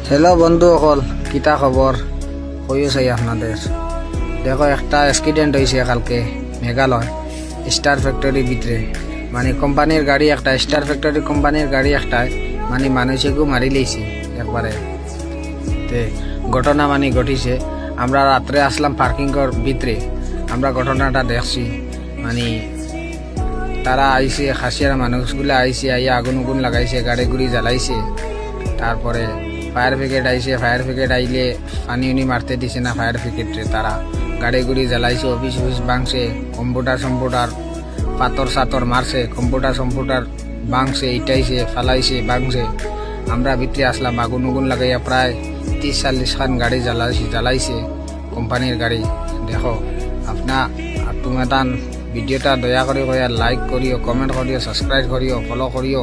Hello बंधु सकल किता खबर कइयो चाই আপনাদের देखो একটা অ্যাক্সিডেন্ট হইছে কালকে মেঘালয় স্টার ফ্যাক্টরি ভিতরে মানে কোম্পানির গাড়ি একটা স্টার ফ্যাক্টরি কোম্পানির গাড়ি একটা মানে মানুষকে মারি লইছে একবারে তে ঘটনা মানে ঘটিছে আমরা রাতে আসলাম পার্কিং এর ভিতরে আমরা ঘটনাটা দেখছি মানে তারা আইছে খাসিয়ার মানুষগুলো আইছে আইয়া আগুন উগুন লাগাইছে গাড়ি গুড়ি জ্বালাইছে তারপরে ফায়ার ব্রিগেড আইছে ফায়ার ব্রিগেড আইলে পানি উনি মারতে দিছে না ফায়ার ব্রিগেডে তারা গাড়ি গুড়ি জ্বালাইছে অফিস ভাঙছে কম্পিউটার পাথর সাতর মারছে কম্পিউটার ভাঙছে ইটাইছে ফালাইছে ভাঙছে আমরা ভিতরে আসলাম আগুন উগুন লাগাইয়া প্রায় 30-40 খান গাড়ি জ্বালাইছে কোম্পানির গাড়ি দেখো আপনা তুমি ভিডিওটা দয়া করে লাইক করিও কমেন্ট করিও সাবস্ক্রাইব করিও ফলো করিও।